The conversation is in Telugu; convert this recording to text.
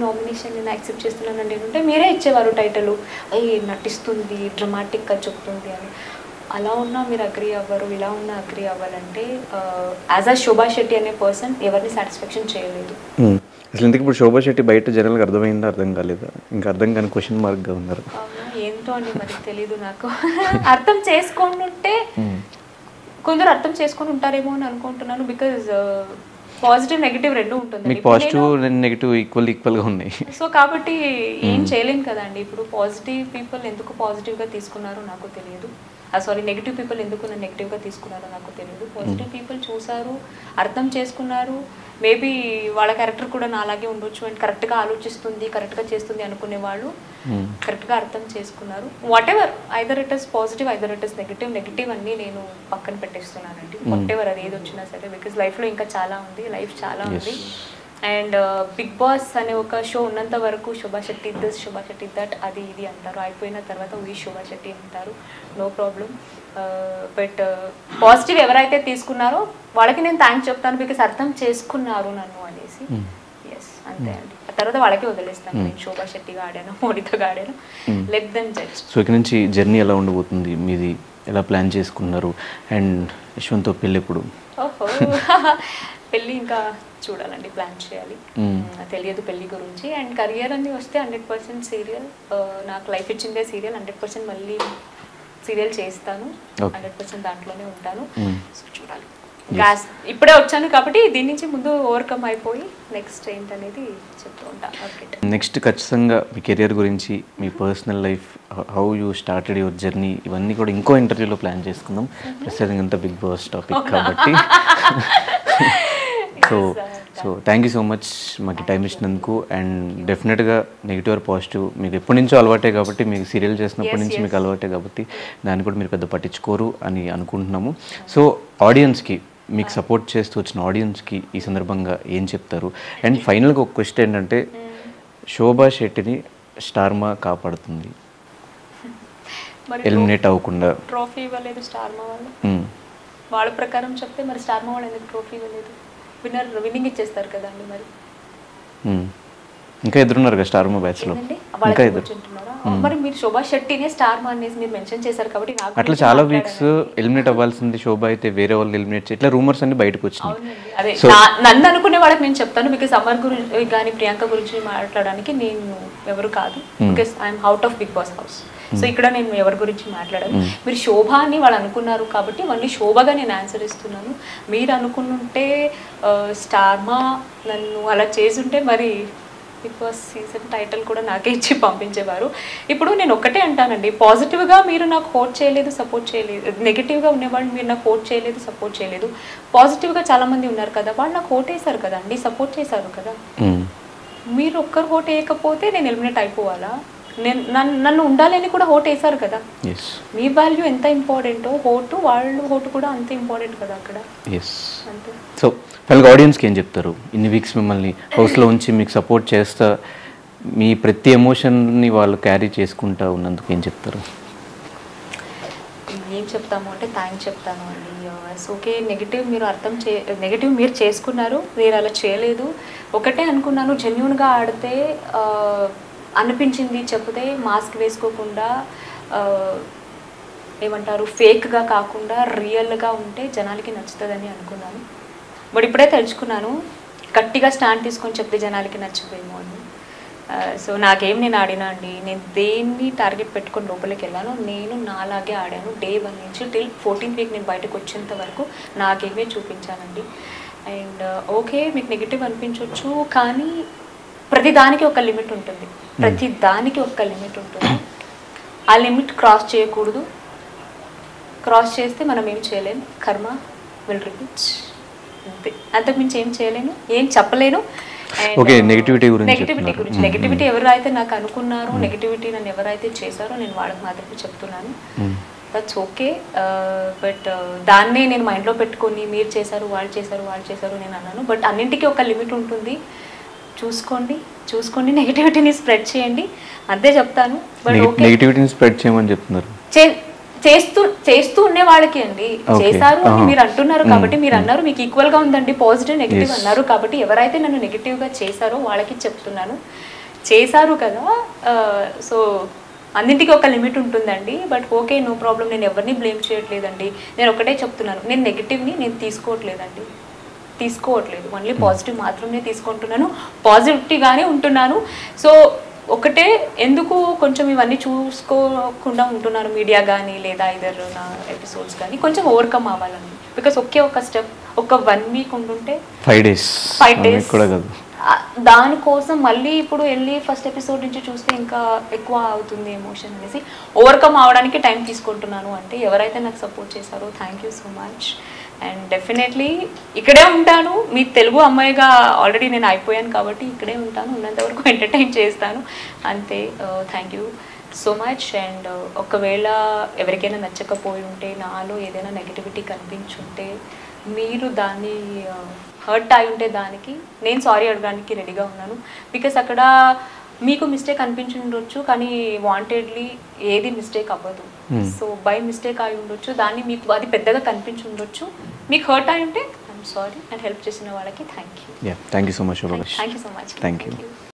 నామినేషన్ నేను యాక్సెప్ట్ చేస్తున్నానండి అంటే మీరే ఇచ్చేవారు టైటిల్, అయ్యి నటిస్తుంది, డ్రమాటిక్గా చెప్తుంది అని. అలా ఉన్నా మీరు అగ్రీ అవ్వరు, ఇలా ఉన్నా అగ్రీ అవ్వాలంటే యాజ్ అ శోభా శెట్టి అనే పర్సన్ ఎవరిని సాటిస్ఫాక్షన్ చేయలేదు. అసలు ఇంతకు ఇప్పుడు శోభా శెట్టి బయట జనాలకు అర్థమైందా, అర్థం కాలేదా? ఇంకా అర్థం కాని క్వశ్చన్ మార్క్గా ఉన్నారు. ఏంటో అండి మరి తెలీదు నాకు. అర్థం చేసుకొని ఉంటే కొందరు అర్థం చేసుకొని ఉంటారేమో అని అనుకుంటున్నాను. బికాజ్ పాజిటివ్ నెగిటివ్ రెండు ఉంటుంది, మీకు పాజిటివ్ నెగిటివ్ ఈక్వల్గా ఉన్నాయి. సో కాబట్టి ఏం చేయలేం కదండి. ఇప్పుడు పాజిటివ్ పీపుల్ ఎందుకు పాజిటివ్గా తీసుకున్నారో నాకు తెలియదు, సారీ నెగిటివ్ పీపుల్ ఎందుకు నన్ను నెగిటివ్గా తీసుకున్నారో నాకు తెలియదు. పాజిటివ్ పీపుల్ చూసారు, అర్థం చేసుకున్నారు. మేబీ వాళ్ళ క్యారెక్టర్ కూడా నా అలాగే ఉండొచ్చు అండ్ కరెక్ట్గా ఆలోచిస్తుంది, కరెక్ట్గా చేస్తుంది అనుకునే వాళ్ళు కరెక్ట్గా అర్థం చేసుకున్నారు. What ever, either it is positive, either it is negative. Negative అన్నీ నేను పక్కన పెట్టేస్తున్నానండి, వాట్ ఎవర్ అది ఏది వచ్చినా సరే. బికాజ్ లైఫ్లో ఇంకా చాలా ఉంది, లైఫ్ చాలా ఉంది. అండ్ బిగ్ బాస్ అనే ఒక షో ఉన్నంత వరకు శోభా శెట్టి దిస్, శోభా శెట్టి దట్, అది ఇది అంటారు. అయిపోయిన తర్వాత వీ శోభా శెట్టి అంటారు, నో ప్రాబ్లం. బట్ పాజిటివ్ ఎవరైతే తీసుకున్నారో వాళ్ళకి నేను థ్యాంక్స్ చెప్తాను, బికాస్ అర్థం చేసుకున్నారు నన్ను అనేసి. ఎస్ అంతే అండి. ఆ తర్వాత వాళ్ళకి వదిలేస్తాను, నేను శోభా శెట్టిగా ఆడాను, మోడీతో ఆడాను, లెట్ దెమ్ జడ్జ్. సో ఇక్కడ నుంచి జర్నీ ఎలా ఉండబోతుంది మీది, ఎలా ప్లాన్ చేసుకున్నారు? అండ్ యశ్వంత్తో పెళ్ళి ఎప్పుడు? ఓహో పెళ్ళి ఇంకా చూడాలండి, ప్లాన్ చేయాలి, తెలియదు పెళ్ళి గురించి. అండ్ కెరియర్ అన్ని వస్తే 100% సీరియల్, నాకు లైఫ్ ఇచ్చిందే సీరియల్, 100% మళ్ళీ సీరియల్ చేస్తాను, 100% దాంట్లోనే ఉంటాను. సో చూడాలి, గ్యాస్ ఇప్పుడే వచ్చాను కాబట్టి దీని నుంచి ముందు ఓవర్కమ్ అయిపోయి నెక్స్ట్ ఏంటనేది చెప్తూ ఉంటాను. నెక్స్ట్ ఖచ్చితంగా మీ కెరియర్ గురించి, మీ personal life, how you started your journey, ఇవన్నీ కూడా ఇంకో ఇంటర్వ్యూలో ప్లాన్ చేసుకుందాం. ప్రస్తుతం అంతా బిగ్ బాస్ టాపిక్ కాబట్టి. So thank you so much మాకు టైం ఇచ్చినందుకు. అండ్ డెఫినెట్గా నెగిటివ్ ఆర్ పాజిటివ్ మీకు ఎప్పటి నుంచో అలవాటే కాబట్టి, మీకు సీరియల్ చేసినప్పటి నుంచి మీకు అలవాటే కాబట్టి దాన్ని కూడా మీరు పెద్ద పట్టించుకోరు అని అనుకుంటున్నాము. సో ఆడియన్స్కి, మీకు సపోర్ట్ చేస్తూ వచ్చిన ఆడియన్స్కి ఈ సందర్భంగా ఏం చెప్తారు? అండ్ ఫైనల్గా ఒక క్వశ్చన్ ఏంటంటే, శోభా శెట్టిని స్టార్మా కాపాడుతుంది ఎలిమినేట్ అవ్వకుండా? ట్రోఫీ ఇవ్వలేదు స్టార్మా వాళ్ళు, వాళ్ళ ప్రకారం చెప్తే మరి స్టార్మా వాళ్ళు ఎందుకు ట్రోఫీ ఇవ్వలేదు? విన్నింగ్ ఇచ్చేస్తారు కదండి. మరి ఇంకా ఎదురున్నారు కదా స్టార్మా బ్యాచ్ లో, ఇంకా ఎదురు. మరి మీరు శోభా శెట్టినే స్టార్మా అనేసి మీరు మెన్షన్ చేశారు కాబట్టి నాకు అట్లా చాలా వీక్స్ ఎలిమినేట్ అవ్వాల్సింది శోభా అయితే వేరే వాళ్ళు ఎలిమినేట్ ఇట్లా రూమర్స్ అన్ని బయటకు వచ్చినాయి. అదే నన్ను అనుకునే వాళ్ళకి నేను చెప్తాను, బికాస్ అమర్ గురించి కానీ ప్రియాంక గురించి మాట్లాడడానికి నేను ఎవరు కాదు, because I'm out of big boss house. So ఇక్కడ నేను ఎవరి గురించి మాట్లాడాను. మీరు శోభ అని వాళ్ళు అనుకున్నారు కాబట్టి మళ్ళీ శోభగా నేను ఆన్సర్ ఇస్తున్నాను. మీరు అనుకుంటే స్టార్మా నన్ను అలా చేసుంటే మరి బిగ్ బాస్ సీజన్ టైటిల్ కూడా నాకే ఇచ్చి పంపించేవారు. ఇప్పుడు నేను ఒక్కటే అంటానండి, పాజిటివ్గా మీరు నాకు హోట్ చేయలేదు, సపోర్ట్ చేయలేదు, నెగిటివ్గా ఉండేవాళ్ళు మీరు నాకు హోట్ చేయలేదు, సపోర్ట్ చేయలేదు. పాజిటివ్గా చాలామంది ఉన్నారు కదా, వాళ్ళు నాకు హోట్ వేశారు కదా అండి, సపోర్ట్ చేశారు కదా. మీరు ఒక్కరు హోట్ వేయకపోతే నేను ఎలిమినేట్ అయిపోవాలా? నన్ను ఉండాలని కూడా హోట్ వేశారు కదా. మీ వాల్యూ ఎంత ఇంపార్టెంటో వాళ్ళు హోటు కూడా అంత ఇంపార్టెంట్ కదా అక్కడ. అంతే. సో ఫైనల్గా ఆడియన్స్కి ఏం చెప్తారు? ఇన్ని వీక్స్ మిమ్మల్ని హౌస్లో ఉంచి మీకు సపోర్ట్ చేస్తా, మీ ప్రతి ఎమోషన్ని వాళ్ళు క్యారీ చేసుకుంటా ఉన్నందుకు ఏం చెప్తారు? ఏం చెప్తాము అంటే థ్యాంక్స్ చెప్తాను అండి. ఓకే, నెగిటివ్ మీరు చేసుకున్నారు, మీరు అలా చేయలేదు. ఒకటే అనుకున్నాను, జెన్యూన్గా ఆడితే అనిపించింది చెప్తే, మాస్క్ వేసుకోకుండా ఏమంటారు ఫేక్గా కాకుండా రియల్గా ఉంటే జనాలకి నచ్చుతుందని అనుకున్నాను. బట్ ఇప్పుడే తెలుసుకున్నాను, గట్టిగా స్టాండ్ తీసుకొని చెప్తే జనాలకి నచ్చదేమో అని. సో నేను ఆడినా అండి, నేను దేన్ని టార్గెట్ పెట్టుకొని లోపలికి వెళ్ళాను, నేను నాలాగే ఆడాను. డే 1 నుంచి టిల్ 14th వీక్ నేను బయటకు వచ్చేంత వరకు నా గేమే చూపించానండి. అండ్ ఓకే, మీకు నెగిటివ్ అనిపించవచ్చు, కానీ ప్రతిదానికి ఒక లిమిట్ ఉంటుంది, ఆ లిమిట్ క్రాస్ చేయకూడదు. క్రాస్ చేస్తే మనం ఏం చేయలేము, కర్మ విల్ రిపీట్, అంతే. అంతకుమించి ఏం చేయలేను, ఏం చెప్పలేను. నెగిటివిటీ ఎవరైతే నాకు అనుకున్నారో, నెగిటివిటీ నన్ను ఎవరైతే చేశారో నేను వాళ్ళకి మాత్రమే చెప్తున్నాను. That's okay. బట్ దాన్నే నేను మైండ్లో పెట్టుకొని మీరు చేశారు, వాళ్ళు చేశారు నేను అన్నాను. బట్ అన్నింటికీ ఒక లిమిట్ ఉంటుంది, చూసుకోండి నెగిటివిటీని స్ప్రెడ్ చేయండి, అంతే చెప్తాను. బట్ నెగిటివిటీని స్ప్రెడ్ చేయమని చెప్తున్నారు, చేస్తూ ఉండే వాళ్ళకి అండి. చేశారు అని మీరు అంటున్నారు కాబట్టి, మీరు అన్నారు మీకు ఈక్వల్గా ఉందండి పాజిటివ్ నెగిటివ్ అన్నారు కాబట్టి, ఎవరైతే నన్ను నెగిటివ్గా చేశారో వాళ్ళకి చెప్తున్నాను. చేశారు కదా. సో అన్నింటికి ఒక లిమిట్ ఉంటుందండి. But okay, no problem. నేను ఎవరిని బ్లేమ్ చేయట్లేదండి. నేను ఒకటే చెప్తున్నాను, నేను నెగిటివ్ని నేను తీసుకోవట్లేదు. ఓన్లీ పాజిటివ్ మాత్రమే తీసుకుంటున్నాను, పాజిటివ్గానే ఉంటున్నాను. సో ఒకటే, ఎందుకు కొంచెం ఇవన్నీ చూసుకోకుండా ఉంటున్నాను మీడియా కానీ లేదా ఇదర్ నా ఎపిసోడ్స్ కానీ కొంచెం ఓవర్కమ్ అవ్వాలని. బికాస్ ఒక స్టెప్, ఒక 1 వీక్ ఉంటుంటే 5 days కూడా కాదు, దానికోసం మళ్ళీ ఇప్పుడు వెళ్ళి ఫస్ట్ ఎపిసోడ్ నుంచి చూస్తే ఇంకా ఎక్కువ అవుతుంది ఎమోషన్ అనేసి ఓవర్కమ్ అవడానికి టైం తీసుకుంటున్నాను. అంటే ఎవరైతే నాకు సపోర్ట్ చేశారో thank you so much. And definitely ఇక్కడే ఉంటాను. మీ తెలుగు అమ్మాయిగా ఆల్రెడీ నేను అయిపోయాను కాబట్టి ఇక్కడే ఉంటాను, ఉన్నంత వరకు ఎంటర్టైన్ చేస్తాను అంతే. Thank you so much. And ఒకవేళ ఎవరికైనా నచ్చకపోయి ఉంటే, నాలో ఏదైనా నెగిటివిటీ కనిపించుంటే, మీరు దాన్ని హర్ట్ అయి ఉంటే దానికి నేను సారీ అడగడానికి రెడీగా ఉన్నాను. బికాస్ అక్కడ మీకు మిస్టేక్ అనిపించి ఉండొచ్చు, కానీ వాంటెడ్లీ ఏది మిస్టేక్ అవ్వదు. సో బై మిస్టేక్ అయి ఉండొచ్చు, దాన్ని మీకు అది పెద్దగా కనిపించి ఉండొచ్చు. మీకు హర్ట్ అయి ఉంటే ఐఎమ్ సారీ. అండ్ హెల్ప్ చేసిన వాళ్ళకి thank you. Thank you so much. Thank you so much. Thank you.